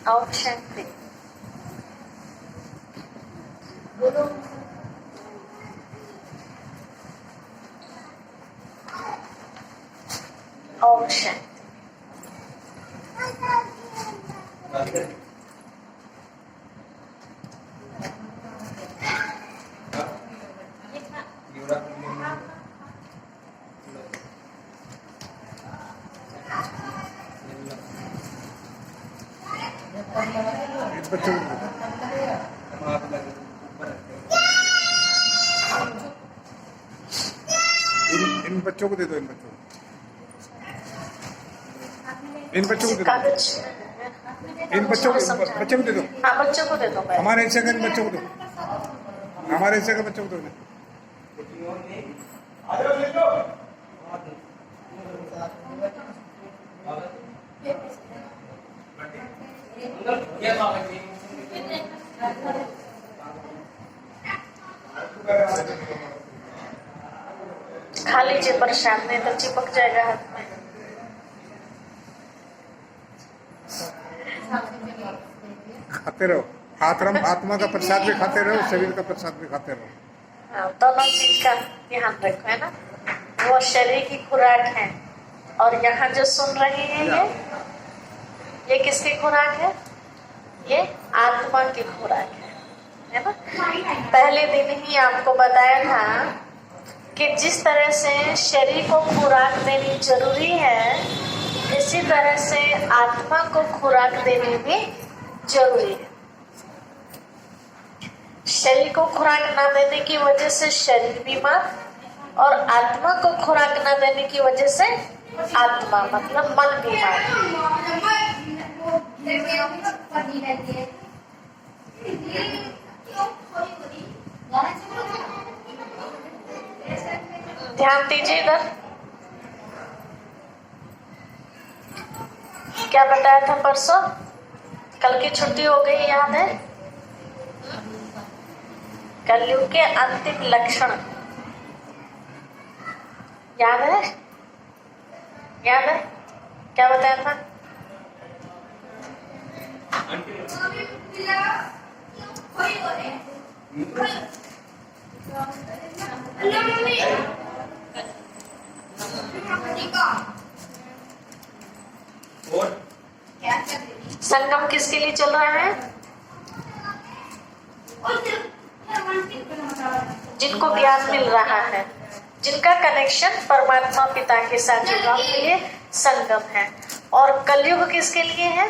ओम शांति। ओम शांति। इन बच्चों को दे दो, इन बच्चों को, इन बच्चों को दे दो, इन बच्चों को दे दो। हाँ, बच्चों को दे दो। हमारे हिस्से का इन बच्चों को दो, हमारे हिस्से का बच्चों को दो। खा लीजिए प्रसाद, नहीं तो चिपक जाएगा हाथ में। खाते रहो, आत्मा का प्रसाद भी खाते रहो, शरीर का प्रसाद भी खाते रहो। हाँ, दोनों चीज का ध्यान रखो, है ना। वो शरीर की खुराक है, और यहाँ जो सुन रहे हैं ये किसकी खुराक है? ये आत्मा की खुराक है ना। पहले दिन ही आपको बताया था कि जिस तरह से शरीर को खुराक देनी जरूरी है, इसी तरह से आत्मा को खुराक देनी भी जरूरी है। शरीर को खुराक न देने की वजह से शरीर बीमार, और आत्मा को खुराक न देने की वजह से आत्मा मतलब मन बीमार। ध्यान दीजिए इधर। क्या बताया था परसों? कल की छुट्टी हो गई, याद है? कलयुग के अंतिम लक्षण याद है? याद है क्या बताया था? संगम किसके लिए चल रहा है? जिनको ज्ञान मिल रहा है, जिनका कनेक्शन परमात्मा पिता के साथ जुड़ा, उनके लिए संगम है। और कलयुग किसके लिए है?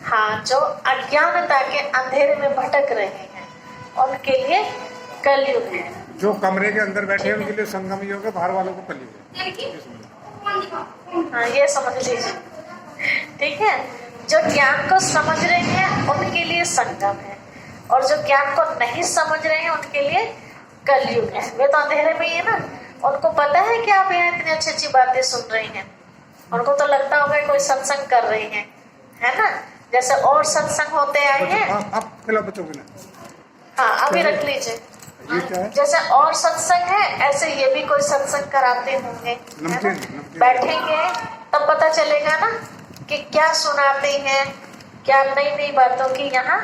हाँ, जो अज्ञानता के अंधेरे में भटक रहे हैं, उनके लिए कलयुग है। जो कमरे के अंदर बैठे हैं उनके लिए संगम योग है, बाहर वालों को कलयुग है। हाँ, ये समझ लीजिए, ठीक है। जो ज्ञान को समझ रहे हैं उनके लिए संगम है, और जो ज्ञान को नहीं समझ रहे हैं उनके लिए कलयुग है। वे तो अंधेरे में ही है ना, उनको पता है कि आप यहाँ इतनी अच्छी अच्छी बातें सुन रही हैं, उनको तो लगता होगा कोई सत्संग कर रही हैं, है ना। जैसे और सत्संग होते आए हैं। आप खिलाओ बच्चों को। हाँ, अभी रख लीजिए। जैसे और सत्संग है, ऐसे ये भी कोई सत्संग कराते होंगे, बैठेंगे तब पता चलेगा ना कि क्या सुनाते हैं, क्या नई नई बातों की यहाँ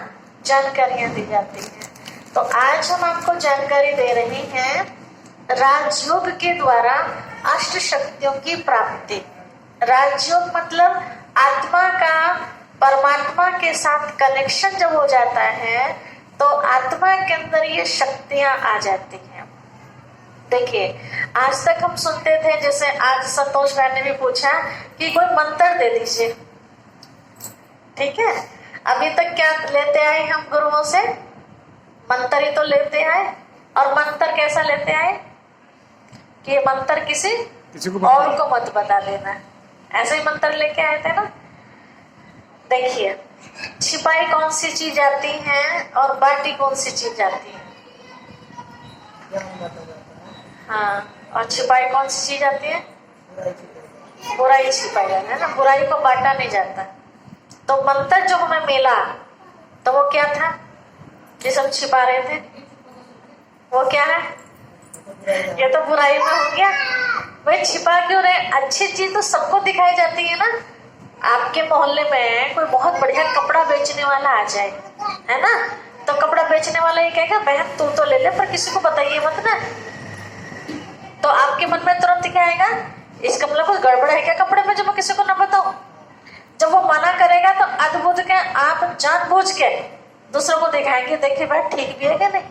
जानकारियां दी जाती हैं। तो आज हम आपको जानकारी दे रहे हैं राजयोग के द्वारा अष्ट शक्तियों की प्राप्ति। राजयोग मतलब आत्मा का परमात्मा के साथ कनेक्शन जब हो जाता है तो आत्मा के अंदर ये शक्तियां आ जाती हैं। देखिए, आज तक हम सुनते थे, जैसे आज संतोष भाई ने भी पूछा कि कोई मंत्र दे दीजिए, ठीक है। अभी तक क्या लेते आए हम गुरुओं से? मंत्र ही तो लेते आए। और मंत्र कैसा लेते आए कि ये मंत्र किसी और को मत बता देना, ऐसे ही मंत्र लेके आए थे ना। देखिए, छिपाई कौन सी चीज आती है और बाटी कौन सी चीज आती है? हाँ, और छिपाई कौन सी चीज आती है? बुराई छिपाई है ना, बुराई को बांटा नहीं जाता। तो मंत्र जो हमें मिला तो वो क्या था? जिस हम छिपा रहे थे वो क्या है? ये तो बुराई में हो गया, भाई छिपा क्यों रहे? अच्छी चीज तो सबको दिखाई जाती है ना। आपके मोहल्ले में कोई बहुत बढ़िया कपड़ा बेचने वाला आ जाए, है ना, तो कपड़ा बेचने वाला ये कहेगा बहन तू तो ले ले पर किसी को बताइए मत ना। तो आपके मन में तुरंत क्या आएगा, इसका मतलब कुछ गड़बड़ है क्या कपड़े में जो मैं किसी को ना बताऊं। जब वो मना करेगा तो अद्भुत क्या आप जानबूझ के दूसरों को दिखाएंगे, देखिए भाई ठीक भी है क्या नहीं।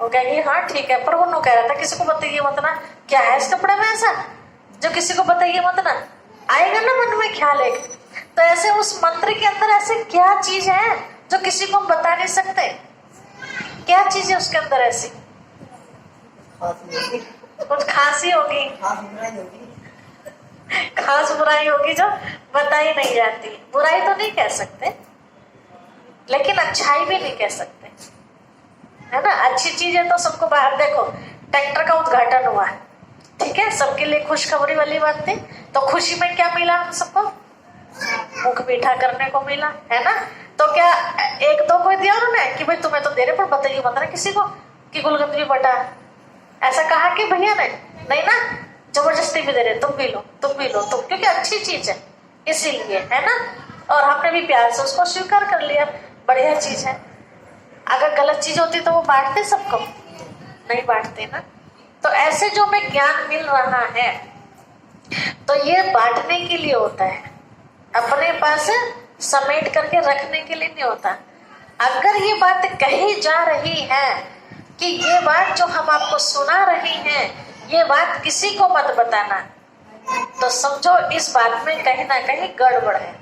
वो कहेंगे हाँ ठीक है, पर वो नो कह रहा था किसी को बताइए मत ना। क्या है इस कपड़े में ऐसा जो किसी को बताइए मत ना? आएगा ना मन में ख्याल एक। तो ऐसे उस मंत्र के अंदर ऐसे क्या चीज है जो किसी को हम बता नहीं सकते? क्या चीज है उसके अंदर ऐसी? कुछ खासी होगी, खास बुराई होगी जो बताई नहीं जाती। बुराई तो नहीं कह सकते, लेकिन अच्छाई भी नहीं कह सकते, है ना। अच्छी चीज है तो सबको बाहर देखो, ट्रैक्टर का उद्घाटन हुआ, ठीक है, सबके लिए खुशखबरी वाली बात थी। तो खुशी में क्या मिला हम सबको? मुख मीठा करने को मिला, है ना। तो क्या एक दो को दिया उन्होंने कि भाई तुम्हें तो दे रहे पर बताइए मत ना किसी को कि गुलकंद भी बटा। ऐसा कहा कि भैया ने नहीं ना, जबरदस्ती भी दे रहे, तुम भी लो तुम भी लो तुम, क्योंकि अच्छी चीज है इसीलिए, है ना। और हमने भी प्यार से उसको स्वीकार कर लिया, बढ़िया चीज है। अगर गलत चीज होती तो वो बांटते सबको, नहीं बांटते ना। तो ऐसे जो हमें ज्ञान मिल रहा है तो ये बांटने के लिए होता है, अपने पास समेट करके रखने के लिए नहीं होता। अगर ये बात कही जा रही है कि ये बात जो हम आपको सुना रहे हैं ये बात किसी को मत बताना, तो समझो इस बात में कहीं ना कहीं गड़बड़ है,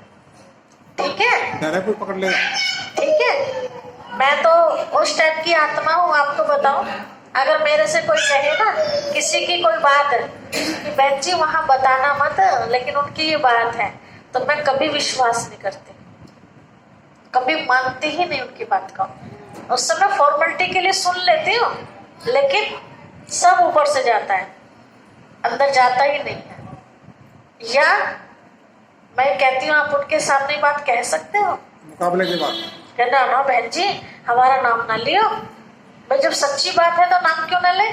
ठीक है। कोई पकड़ लेगा, ठीक है। मैं तो उस टाइप की आत्मा हूँ, आपको बताऊं, अगर मेरे से कोई कहे ना किसी की कोई बात कि बहन जी वहां बताना मत, लेकिन उनकी ये बात है, तो मैं कभी विश्वास नहीं करती, कभी मानती ही नहीं उनकी बात को। उस समय फॉर्मेलिटी के लिए सुन लेती हूँ, लेकिन सब ऊपर से जाता है, अंदर जाता ही नहीं है। या मैं कहती हूँ आप उनके सामने बात कह सकते हो, मुकाबले की बात, कहना ना बहन जी हमारा नाम ना लियो। भाई जब सच्ची बात है तो नाम क्यों ना ले?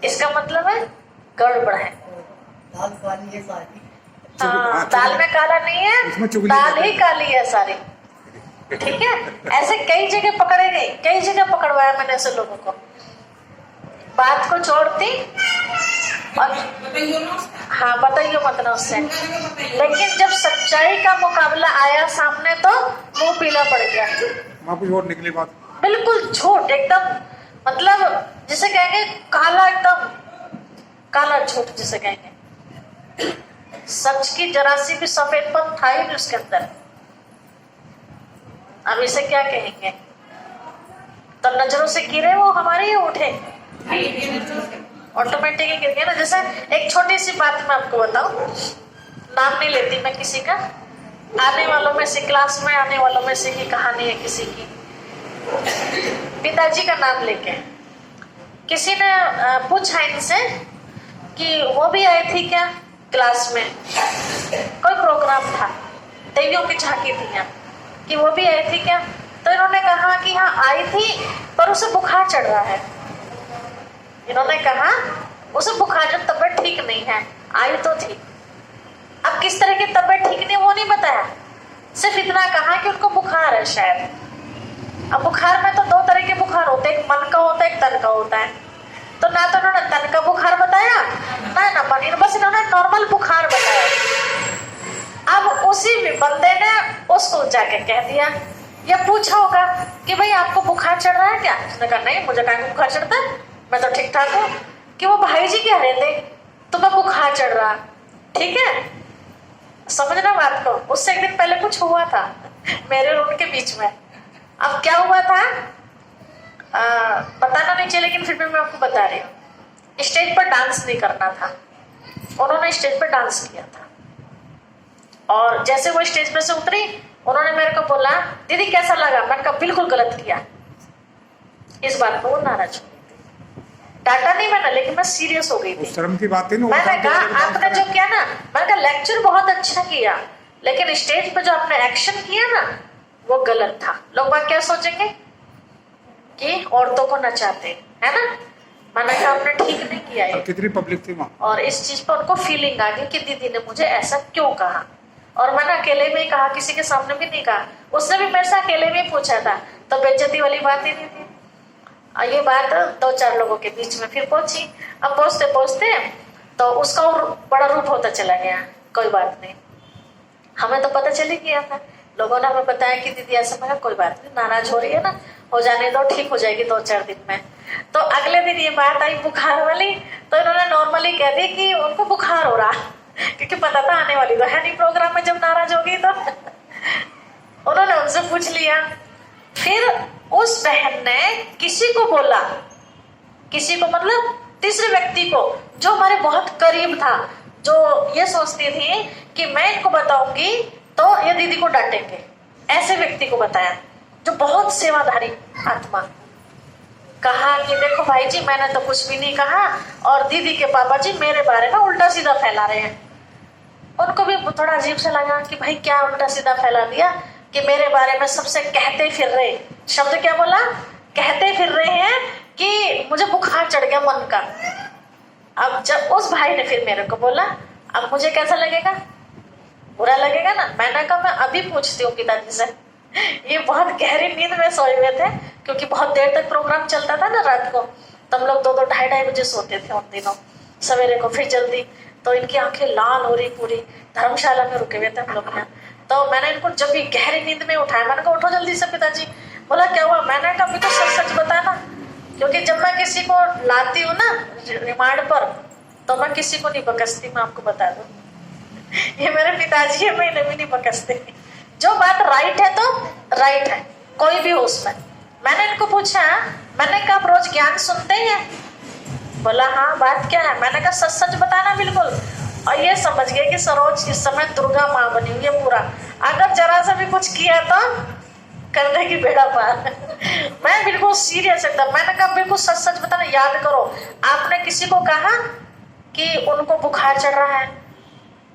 इसका मतलब है गड़बड़ है। हाँ, दाल में काला नहीं है, दाल ही काली है सारी, ठीक है। ऐसे कई जगह पकड़े गए, कई जगह पकड़वाया मैंने ऐसे लोगों को, बात को छोड़ती और हाँ बताइए मत ना उससे, लेकिन जब सच्चाई का मुकाबला आया सामने तो मुंह पीला पड़ गया, झूठ निकली बात, बिल्कुल झूठ एकदम, मतलब जिसे कहेंगे काला, एकदम काला झूठ जिसे कहेंगे। सच की जरा सी भी सफेदपन था ही नहीं उसके अंदर। अब इसे क्या कहेंगे? तो नजरों से गिरे वो हमारे ही उठे, ऑटोमेटिक ही गिर गए ना। जैसे एक छोटी सी बात मैं आपको बताऊं, नाम नहीं लेती मैं किसी का, आने वालों में से, क्लास में आने वालों में से ही कहानी है किसी की। पिताजी का नाम लेके किसी ने पूछा इनसे कि वो भी आई थी क्या क्लास में, कोई प्रोग्राम था, देवियों की झांकी थी यहाँ, कि वो भी आई थी क्या? तो इन्होंने कहा कि हाँ आई थी पर उसे बुखार चढ़ रहा है। इन्होंने कहा उसे बुखार, जब तबीयत ठीक नहीं है, आई तो थी। अब किस तरह की तबीयत ठीक नहीं वो नहीं बताया, सिर्फ इतना कहा कि उनको बुखार है शायद। अब बुखार में तो दो तरह के बुखार होते हैं, एक मन का होता है, एक तन का होता है। तो ना तो इन्होंने तन का बुखार बताया ना मन, बस इन्होंने नॉर्मल बुखार बताया। अब उसी बंदे ने उसको जाके कह दिया या पूछा होगा कि भाई आपको बुखार चढ़ रहा है क्या? उसने कहा नहीं, मुझे कहाँ बुखार चढ़ता है, मैं तो ठीक ठाक हूँ। कि वो भाई जी कह रहे थे तुम्हें बुखार चढ़ रहा, ठीक है, समझना बात को। उससे एक दिन पहले कुछ हुआ था मेरे और उनके बीच में। अब क्या हुआ था बताना नहीं चाहिए, लेकिन फिर भी मैं आपको बता रही हूँ। स्टेज पर डांस नहीं करना था, उन्होंने स्टेज पर डांस किया था, और जैसे वो स्टेज पे से उतरी उन्होंने मेरे को बोला दीदी कैसा लगा? मैंने कहा बिल्कुल गलत किया। इस बात पर वो नाराज हो गई थी, डांटा नहीं मैंने, लेकिन मैं सीरियस हो गई थी। शर्म की बात थी ना। मैंने कहा आपने जो किया ना, मैंने कहा लेक्चर बहुत अच्छा किया, लेकिन स्टेज पे जो आपने एक्शन किया ना वो गलत था। लोग बात क्या सोचेंगे कि औरतों को नचाते, है ना। मैंने कहा आपने ठीक नहीं किया है। कितनी पब्लिक थी वहाँ? और इस चीज पर उनको फीलिंग आ गई कि दीदी ने मुझे ऐसा क्यों कहा। और मैंने अकेले में ही कहा, किसी के सामने भी नहीं कहा। उसने भी मेरे से अकेले में पूछा था, तो बेइज्जती वाली बात ही नहीं थी। और ये बात 2-4 लोगों के बीच में फिर पहुंची। अब पहुंचते पहुंचते तो उसका और बड़ा रूप होता चला गया। कोई बात नहीं, हमें तो पता चल ही गया था। लोगों ने हमें बताया कि दीदी ऐसा। मैं कोई बात नहीं, नाराज हो रही है ना, हो जाने दो, ठीक हो जाएगी 2-4 दिन में। तो अगले दिन ये बात आई बुखार वाली, तो इन्होंने नॉर्मली कह दी कि उनको बुखार हो रहा, क्योंकि पता था आने वाली तो है नहीं प्रोग्राम में जब नाराज होगी तो। उन्होंने उनसे पूछ लिया। फिर उस बहन ने किसी को बोला, किसी को मतलब तीसरे व्यक्ति को, जो हमारे बहुत करीब था, जो ये सोचती थी कि मैं इनको बताऊंगी तो ये दीदी को डांटेंगे, ऐसे व्यक्ति को बताया, जो बहुत सेवाधारी आत्मा। कहा कि देखो भाई जी, मैंने तो कुछ भी नहीं कहा, और दीदी के पापा जी मेरे बारे में उल्टा सीधा फैला रहे हैं। उनको भी थोड़ा अजीब सा लगा कि भाई क्या उल्टा सीधा फैला दिया, कि मेरे बारे में सबसे कहते फिर रहे, शब्द क्या बोला, कहते फिर रहे हैं कि मुझे बुखार चढ़ गया मन का। अब जब उस भाई ने फिर मेरे को बोला, अब मुझे कैसा लगेगा, बुरा लगेगा ना। मैंने कहा मैं अभी पूछती हूँ पिताजी से। ये बहुत गहरी नींद में सोए हुए थे, क्योंकि बहुत देर तक प्रोग्राम चलता था ना रात को, तो हम लोग 2-2, 2:30 बजे सोते थे उन दिनों, सवेरे को फिर जल्दी। तो इनकी आंखें लाल हो रही पूरी, धर्मशाला में रुके हुए थे हम लोग यहाँ। तो मैंने इनको जब भी गहरी नींद में उठाया, मैंने कहा उठो जल्दी से पिताजी। बोला क्या हुआ? मैंने कहा अभी तो सच सच बताना, क्योंकि जब मैं किसी को लाती हूँ ना रिमांड पर, तो मैं किसी को नहीं बकसती, मैं आपको बता दूं। ये मेरे पिताजी है, मैं इन्हें भी नहीं बकसती। जो बात राइट है तो राइट है, कोई भी हो उसमें। मैंने इनको पूछा, मैंने कहा आप रोज ज्ञान सुनते हैं? बोला हाँ, बात क्या है? मैंने कहा सच सच बताना बिल्कुल। और ये समझ गए कि सरोज इस समय दुर्गा माँ बनी हुई है पूरा, अगर जरा सा भी कुछ किया तो करने की बेड़ा पार। मैं बिल्कुल सीरियस एकदम। मैंने कहा बिल्कुल सच सच बताना, याद करो आपने किसी को कहा कि उनको बुखार चढ़ रहा है?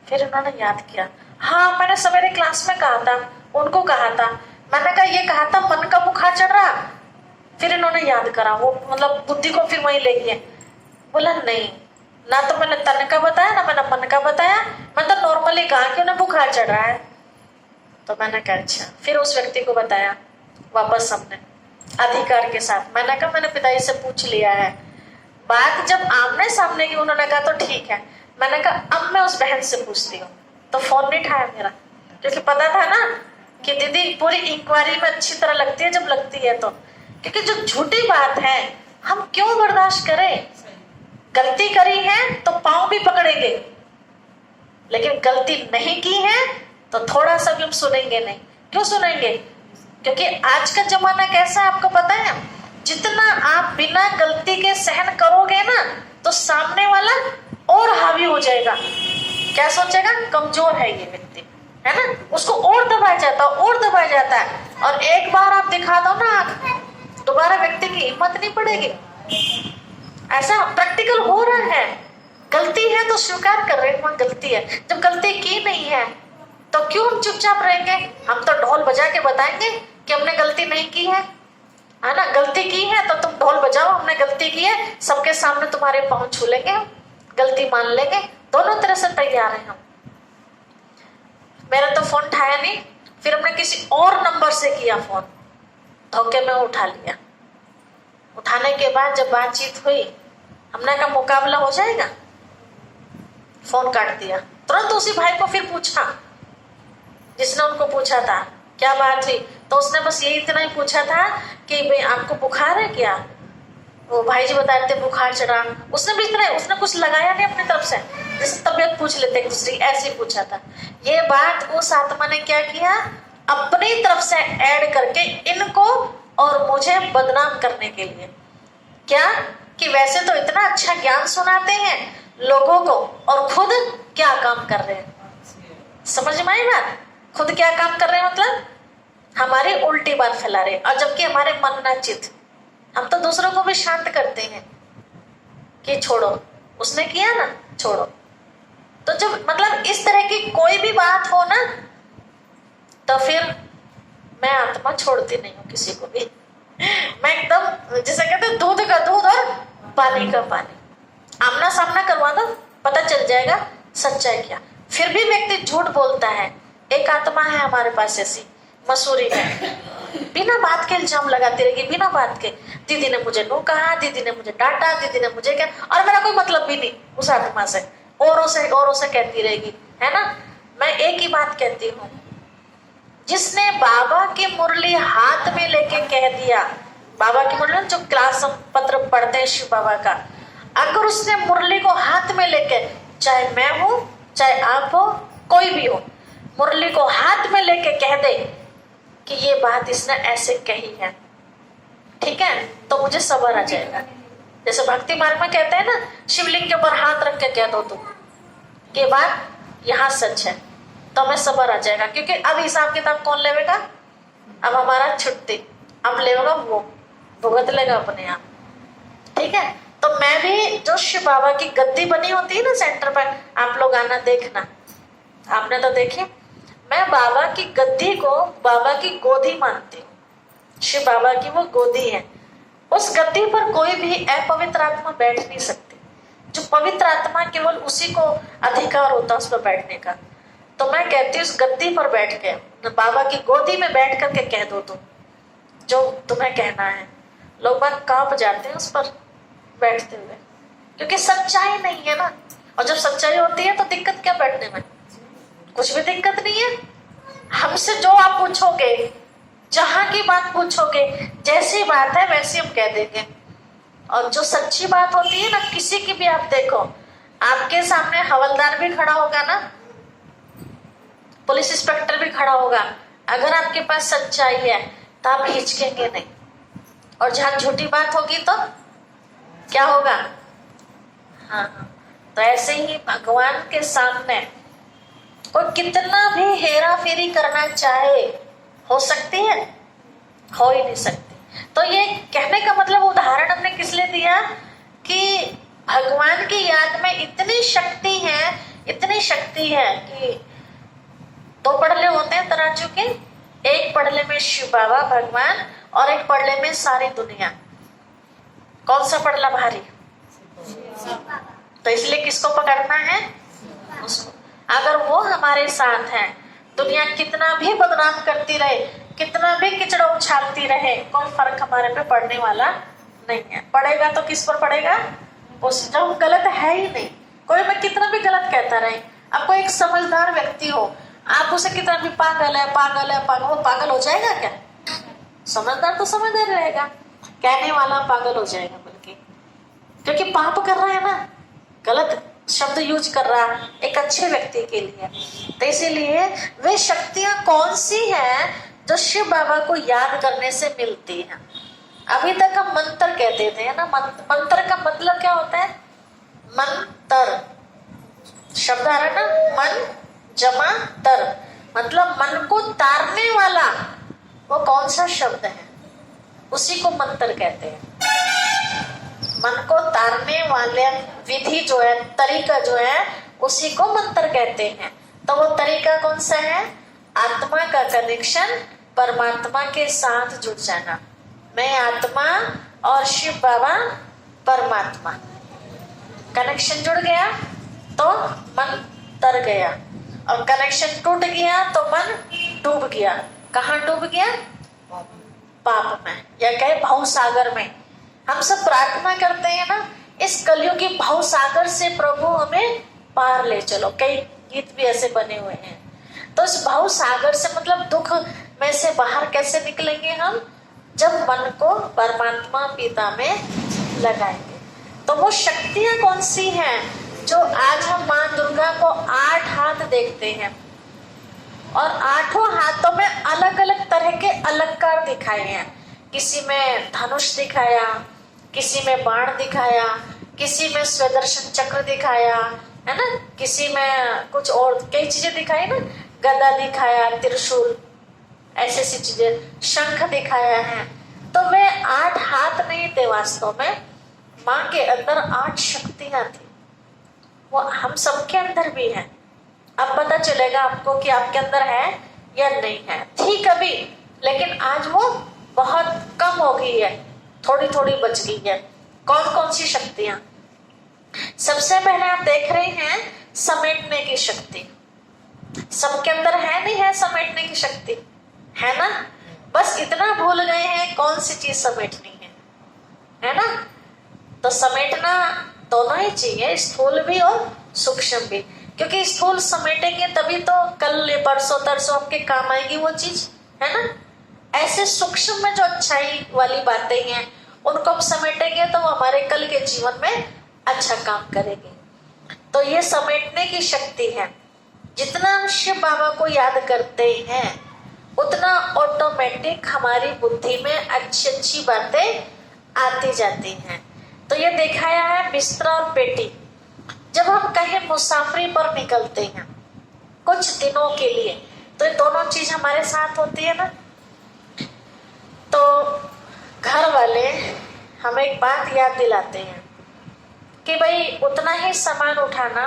फिर उन्होंने याद किया, हाँ मैंने सवेरे क्लास में कहा था, उनको कहा था। मैंने कहा ये कहा था मन का बुखार चढ़ रहा? फिर इन्होंने याद करा, वो मतलब बुद्धि को फिर वहीं ले गए। बोला नहीं, ना तो मैंने तन का बताया, ना मैंने मन का बताया, मैं तो नॉर्मली कहा कि उन्हें बुखार चढ़ रहा है। तो मैंने कहा अच्छा। फिर उस व्यक्ति को बताया वापस हमने अधिकार के साथ। मैंने कहा मैंने पिताजी से पूछ लिया है। बात जब आमने सामने की, उन्होंने कहा तो ठीक है। मैंने कहा अब मैं उस बहन से पूछती हूँ। तो फोन नहीं उठाया मेरा, क्योंकि पता था ना कि दीदी पूरी इंक्वायरी में अच्छी तरह लगती है जब लगती है तो। क्योंकि जो झूठी बात है हम क्यों बर्दाश्त करें? गलती करी है तो पांव भी पकड़ेंगे, लेकिन गलती नहीं की है तो थोड़ा सा भी हम सुनेंगे नहीं। क्यों सुनेंगे? क्योंकि आज का जमाना कैसा है आपको पता है? जितना आप बिना गलती के सहन करोगे ना, तो सामने वाला और हावी हो जाएगा। क्या सोचेगा? कमजोर है ये व्यक्ति, है ना, उसको और दबाया जाता है, और दबाया जाता है। और एक बार आप दिखा दो ना, दोबारा व्यक्ति की हिम्मत नहीं पड़ेगी। ऐसा प्रैक्टिकल हो रहा है। गलती है तो स्वीकार कर रहे हैं गलती है। जब गलती की नहीं है तो क्यों हम चुपचाप रहेंगे? हम तो ढोल बजा के बताएंगे कि हमने गलती नहीं की है ना। गलती की है तो तुम ढोल बजाओ, हमने गलती की है, सबके सामने तुम्हारे पांव छू लेंगे, हम गलती मान लेंगे। दोनों तरह से तैयार हैं हम। मेरा तो फोन उठाया नहीं, फिर हमने किसी और नंबर से किया फोन, धोखे में उठा लिया। उठाने के बाद जब बातचीत हुई, हमने कहा मुकाबला हो जाएगा। फोन काट दिया। तुरंत उसी भाई को फिर पूछा जिसने उनको पूछा था क्या बात हुई, तो उसने बस यही इतना ही पूछा था कि भाई आपको बुखार है क्या? वो भाई जी बता रहे थे बुखार चढ़ा। उसने भी इतना, उसने कुछ लगाया नहीं अपनी तरफ से, जैसे तबीयत पूछ लेते एक दूसरी, ऐसे ही पूछा था। ये बात उस आत्मा ने क्या किया, अपनी तरफ से ऐड करके इनको और मुझे बदनाम करने के लिए। क्या कि वैसे तो इतना अच्छा ज्ञान सुनाते हैं लोगों को, और खुद क्या काम कर रहे हैं। समझ में आई बात? खुद क्या काम कर रहे हैं मतलब हमारी उल्टी बात फैला रहे हैं। और जबकि हमारे मन ना चित, हम तो दूसरों को भी शांत करते हैं कि छोड़ो, उसने किया ना, छोड़ो। तो जब मतलब इस तरह की कोई भी बात हो ना, तो फिर मैं आत्मा छोड़ती नहीं हूँ किसी को भी। मैं एकदम जैसे कहते हैं दूध का दूध और पानी का पानी। आमना सामना करवा दो, पता चल जाएगा सच्चाई क्या। फिर भी व्यक्ति झूठ बोलता है। एक आत्मा है हमारे पास ऐसी मसूरी में, बिना बात के इल्जाम लगाती रहेगी, बिना बात के। दीदी ने मुझे नो कहा, दीदी ने मुझे डांटा, दीदी ने मुझे क्या, और मेरा कोई मतलब भी नहीं उस आत्मा से, औरों से कहती रहेगी, है ना। मैं एक ही बात कहती हूँ, जिसने बाबा की मुरली हाथ में लेके कह दिया, बाबा की मुरली जो क्लास पत्र पढ़ते हैं शिव बाबा का, अगर उसने मुरली को हाथ में लेके, चाहे मैं हूं चाहे आप हो, कोई भी हो, मुरली को हाथ में लेके कह दे कि ये बात इसने ऐसे कही है, ठीक है, तो मुझे सबर आ जाएगा। जैसे भक्ति मार्ग में कहते हैं ना, शिवलिंग के ऊपर हाथ रख के कह दो तुम ये बात यहाँ सच है, तो हमें सबर आ जाएगा। क्योंकि अब हिसाब किताब कौन लेगा? अब हमारा छुट्टी अब लेगा वो, भुगत लेगा अपने आप, ठीक है। तो मैं भी जो शिव बाबा की गद्दी बनी होती है ना सेंटर पर, आप लोग आना देखना, आपने तो देखी, मैं बाबा की गद्दी को बाबा की गोदी मानती हूँ। शिव बाबा की वो गोदी है, उस गद्दी पर कोई भी अपवित्र आत्मा बैठ नहीं सकती। जो पवित्र आत्मा केवल उसी को अधिकार होता है उस पर बैठने का। तो मैं कहती हूँ उस गद्दी पर बैठ के, बाबा की गोदी में बैठ करके कह दो तुम जो तुम्हें कहना है। लोग बात कांप जाते हैं उस पर बैठते हुए, क्योंकि सच्चाई नहीं है ना। और जब सच्चाई होती है तो दिक्कत क्या बैठने में? कुछ भी दिक्कत नहीं है। हमसे जो आप पूछोगे, जहां की बात पूछोगे, जैसी बात है वैसी हम कह देंगे। और जो सच्ची बात होती है ना, किसी की भी आप देखो, आपके सामने हवलदार भी खड़ा होगा ना, पुलिस इंस्पेक्टर भी खड़ा होगा, अगर आपके पास सच्चाई है तो आप हिचकेंगे नहीं। और जहां झूठी बात होगी तो क्या होगा? हाँ, तो ऐसे ही भगवान के सामने कोई कितना भी हेरा फेरी करना चाहे, हो सकती है? हो ही नहीं सकती। तो ये कहने का मतलब उदाहरण हमने किस लिए दिया कि भगवान की याद में इतनी शक्ति है, इतनी शक्ति है कि दो पड़ले होते हैं तराजू के, एक पड़ले में शिव बाबा भगवान और एक पड़ले में सारी दुनिया। कौन सा पड़ला भारी? तो इसलिए किसको पकड़ना है? उसको। अगर वो हमारे साथ है, दुनिया कितना भी बदनाम करती रहे, कितना भी किचड़ा उछालती रहे, कोई फर्क हमारे पे पड़ने वाला नहीं है। पड़ेगा तो किस पर पड़ेगा? उस जो गलत है ही नहीं। कोई मैं कितना भी गलत कहता रहे, आपको एक समझदार व्यक्ति हो, आप उसे कितना भी पागल है पागल है पागल, वो पागल हो जाएगा क्या? समझदार तो समझदार रहेगा, कहने वाला पागल हो जाएगा बल्कि, क्योंकि पाप कर रहा है ना, गलत शब्द यूज कर रहा एक अच्छे व्यक्ति के लिए। तो इसीलिए वे शक्तियां कौन सी हैं जो शिव बाबा को याद करने से मिलती हैं। अभी तक हम मंत्र कहते थे ना, मंत्र का मतलब क्या होता है? मंत्र शब्द आ रहा ना, मन जमा तर, मतलब मन को तारने वाला वो कौन सा शब्द है, उसी को मंत्र कहते हैं। मन को तारने वाले विधि जो है, तरीका जो है, उसी को मंत्र कहते हैं। तो वो तरीका कौन सा है? आत्मा का कनेक्शन परमात्मा के साथ जुड़ जाना। मैं आत्मा और शिव बाबा परमात्मा, कनेक्शन जुड़ गया तो मन तर गया, और कनेक्शन टूट गया तो मन डूब गया। कहाँ डूब गया? पाप में, या कहे भव सागर में। हम सब प्रार्थना करते हैं ना, इस कलयुगी भव सागर से प्रभु हमें पार ले चलो। कई गीत भी ऐसे बने हुए हैं। तो इस भव सागर से मतलब दुख में से बाहर कैसे निकलेंगे हम? जब मन को परमात्मा पिता में लगाएंगे। तो वो शक्तियां कौन सी हैं जो आज हम माँ दुर्गा को 8 हाथ देखते हैं, और 8 हाथों में अलग अलग तरह के अलंकार दिखाए हैं। किसी में धनुष दिखाया, किसी में बाण दिखाया, किसी में स्वदर्शन चक्र दिखाया, है ना, किसी में कुछ और कई चीजें दिखाई ना, गदा दिखाया, त्रिशूल, ऐसी ऐसी चीजें, शंख दिखाया है। तो वे 8 हाथ नहीं थे, वास्तव में माँ के अंदर 8 शक्तियां थी। वो हम सबके अंदर भी है। अब पता चलेगा आपको कि आपके अंदर है या नहीं है। थी कभी, लेकिन आज वो बहुत कम हो गई है, थोड़ी थोड़ी बच गई है। कौन कौन सी शक्तियां? सबसे पहले आप देख रहे हैं समेटने की शक्ति। सबके अंदर है नहीं है समेटने की शक्ति, है ना? बस इतना भूल गए हैं कौन सी चीज समेटनी है ना? तो समेटना दोनों ही चाहिए, स्थूल भी और सूक्ष्म भी, क्योंकि स्थूल समेटेंगे तभी तो कल परसों तरसों आपके काम आएगी वो चीज, है ना? ऐसे सूक्ष्म में जो अच्छाई वाली बातें हैं उनको हम समेटेंगे तो वो हमारे कल के जीवन में अच्छा काम करेंगे। तो ये समेटने की शक्ति है। जितना हम शिव बाबा को याद करते हैं उतना ऑटोमेटिक हमारी बुद्धि में अच्छी अच्छी बातें आती जाती हैं। तो ये दिखाया है बिस्तरा और पेटी। जब हम कहीं मुसाफरी पर निकलते हैं कुछ दिनों के लिए, तो ये दोनों चीज हमारे साथ होती है ना। तो घर वाले हमें एक बात याद दिलाते हैं कि भाई उतना ही सामान उठाना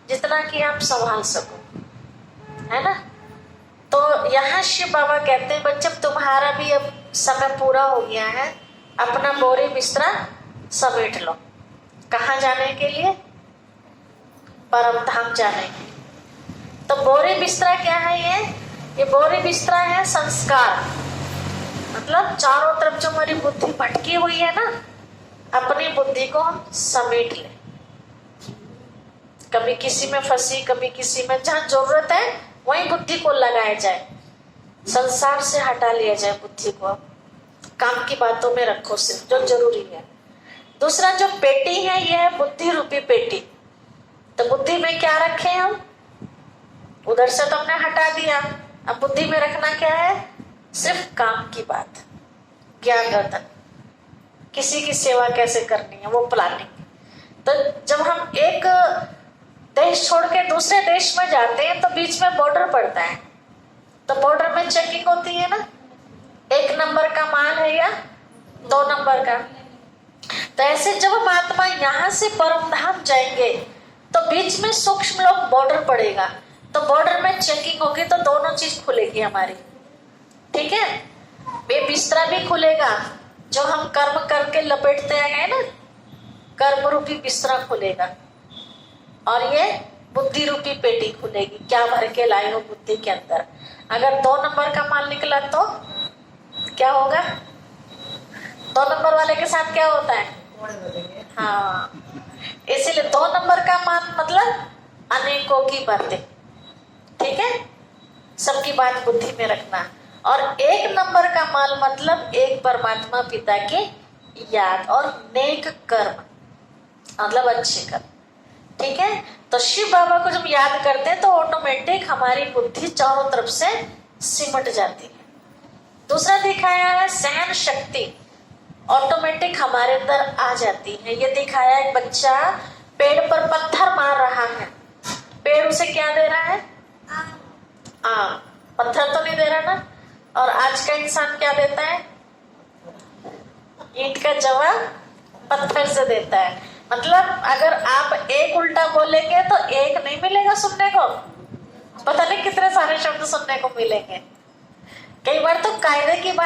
जितना कि आप संभाल सको, है ना? तो यहाँ शिव बाबा कहते हैं बच्चे तुम्हारा भी अब समय पूरा हो गया है, अपना बोरी बिस्तरा समेट लो। कहाँ जाने के लिए? परम धाम जाने के लिए। तो बोरी बिस्तरा क्या है? ये बोरी बिस्तरा है संस्कार। मतलब चारों तरफ जो हमारी बुद्धि भटकी हुई है ना, अपनी बुद्धि को हम समेट लें। कभी किसी में फंसी, कभी किसी में, जहां जरूरत है वहीं बुद्धि को लगाया जाए, संसार से हटा लिया जाए बुद्धि को, काम की बातों में रखो सिर्फ जो जरूरी है। दूसरा जो पेटी है यह है बुद्धि रूपी पेटी। तो बुद्धि में क्या रखे हम? उधर से तो हमने हटा दिया, अब बुद्धि में रखना क्या है? सिर्फ काम की बात, ज्ञान रतन, किसी की सेवा कैसे करनी है वो प्लानिंग। तो जब हम एक देश छोड़ के दूसरे देश में जाते हैं तो बीच में बॉर्डर पड़ता है, तो बॉर्डर में चेकिंग होती है ना, 1 नंबर का माल है या 2 नंबर का। तो ऐसे जब हम आत्मा यहाँ से परम धाम जाएंगे तो बीच में सूक्ष्म लोग बॉर्डर पड़ेगा, तो बॉर्डर में चेकिंग होगी तो दोनों चीज खुलेगी हमारी, ठीक है? ये बिस्तरा भी खुलेगा जो हम कर्म करके लपेटते हैं ना, कर्म रूपी बिस्तरा खुलेगा, और ये बुद्धि रूपी पेटी खुलेगी। क्या भर के लाए हो बुद्धि के अंदर? अगर 2 नंबर का माल निकला तो क्या होगा? 2 नंबर वाले के साथ क्या होता है? हाँ, इसीलिए 2 नंबर का माल मतलब अनेकों की बातें, ठीक है? सबकी बात बुद्धि में रखना। और 1 नंबर का माल मतलब एक परमात्मा पिता की याद और नेक कर्म, मतलब अच्छे कर्म, ठीक है? तो शिव बाबा को जब याद करते हैं तो ऑटोमेटिक हमारी बुद्धि चारों तरफ से सिमट जाती है। दूसरा दिखाया है सहन शक्ति, ऑटोमेटिक हमारे अंदर आ जाती है। ये दिखाया एक बच्चा पेड़ पर पत्थर मार रहा है, पेड़ उसे क्या दे रहा है? आम। पत्थर तो नहीं दे रहा ना। और आज का इंसान क्या देता है? ईंट का जवाब पत्थर से देता है। मतलब अगर आप एक उल्टा बोलेंगे तो एक नहीं मिलेगा सुनने को, पता नहीं कितने सारे शब्द सुनने को मिलेंगे। कई बार तो कायदे की बात